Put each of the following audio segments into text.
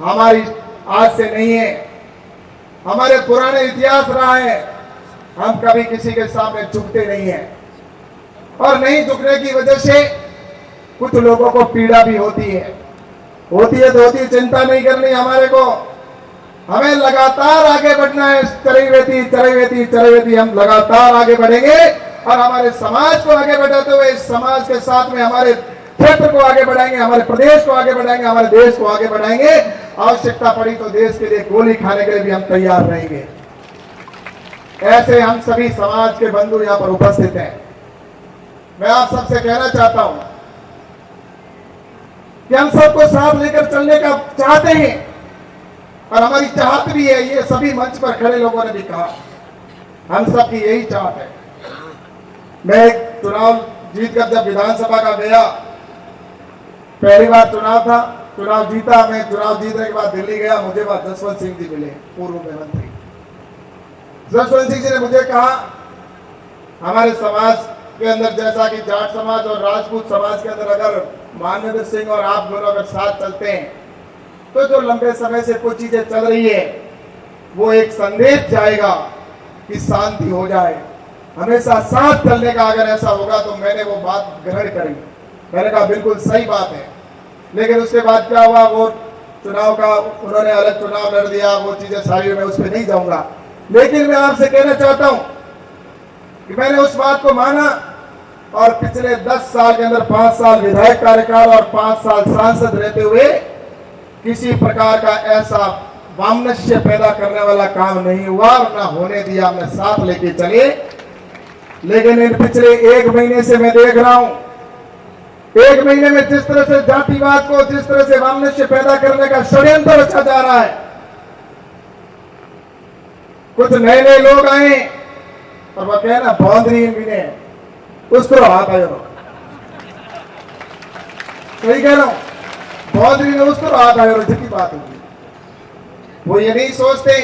हमारी आज से नहीं है, हमारे पुराने इतिहास रहा है। हम कभी किसी के सामने झुकते नहीं हैं, और नहीं झुकने की वजह से कुछ लोगों को पीड़ा भी होती है तो होती है, चिंता नहीं करनी हमारे को। हमें लगातार आगे बढ़ना है, चरैवेती हम लगातार आगे बढ़ेंगे और हमारे समाज को आगे बढ़ाते हुए इस समाज के साथ में हमारे क्षेत्र को आगे बढ़ाएंगे, हमारे प्रदेश को आगे बढ़ाएंगे, हमारे देश को आगे बढ़ाएंगे। आवश्यकता पड़ी तो देश के लिए गोली खाने के लिए भी हम तैयार रहेंगे। ऐसे हम सभी समाज के बंधु यहां पर उपस्थित हैं। मैं आप सबसे कहना चाहता हूं कि हम सबको साथ लेकर चलने का चाहते हैं और हमारी चाहत भी है। ये सभी मंच पर खड़े लोगों ने भी कहा, हम सबकी यही चाहत है। मैं चुनाव जीतकर जब विधानसभा का गया, पहली बार चुनाव था, चुनाव जीता। मैं चुनाव जीतने के बाद दिल्ली गया, मुझे वहां जसवंत सिंह जी मिले, पूर्व मुख्यमंत्री। जसवंत सिंह जी ने मुझे कहा, हमारे समाज के अंदर जैसा कि जाट समाज और राजपूत समाज के अंदर अगर मानवेंद्र सिंह और आप दोनों अगर साथ चलते हैं तो जो लंबे समय से कुछ चीजें चल रही है वो एक संदेश जाएगा कि शांति हो जाए। हमेशा साथ चलने का अगर ऐसा होगा तो मैंने वो बात ग्रहण करी। मैंने कहा बिल्कुल सही बात है। लेकिन उसके बाद क्या हुआ, वो चुनाव का उन्होंने अलग चुनाव लड़ दिया, वो चीजें सारी, मैं उस पर नहीं जाऊंगा। लेकिन मैं आपसे कहना चाहता हूं कि मैंने उस बात को माना और पिछले 10 साल के अंदर 5 साल विधायक कार्यकाल और 5 साल सांसद रहते हुए किसी प्रकार का ऐसा वामनस्य पैदा करने वाला काम नहीं हुआ और ना होने दिया। हमने साथ लेके चले। लेकिन इन पिछले 1 महीने से मैं देख रहा हूं, 1 महीने में जिस तरह से जातिवाद को, जिस तरह से वामनस्य पैदा करने का षड्यंत्र रचा जा रहा है। कुछ नए लोग आए और वह कहना बाउंड्री भी ने उसको हाथ आयो, सही कह रहा हूं, बाउंड्री ने उसको हाथ आयो की बात होगी। वो ये नहीं सोचते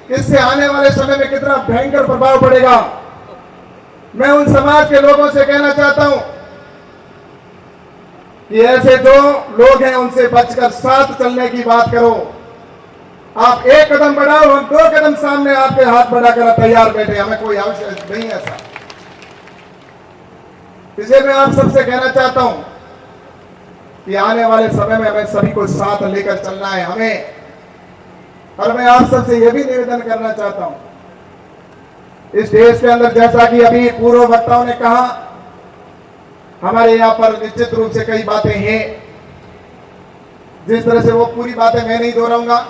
कि इससे आने वाले समय में कितना भयंकर प्रभाव पड़ेगा। मैं उन समाज के लोगों से कहना चाहता हूं कि ऐसे जो लोग हैं उनसे बचकर साथ चलने की बात करो। आप 1 कदम बढ़ाओ, हम 2 कदम सामने आपके हाथ बढ़ाकर तैयार बैठे, हमें कोई आवश्यकता नहीं ऐसा। इसलिए मैं आप सबसे कहना चाहता हूं कि आने वाले समय में हमें सभी को साथ लेकर चलना है हमें। और मैं आप सबसे यह भी निवेदन करना चाहता हूं, इस देश के अंदर जैसा कि अभी पूर्व वक्ताओं ने कहा, हमारे यहां पर निश्चित रूप से कई बातें हैं। जिस तरह से वो पूरी बातें मैं नहीं दोहराऊंगा,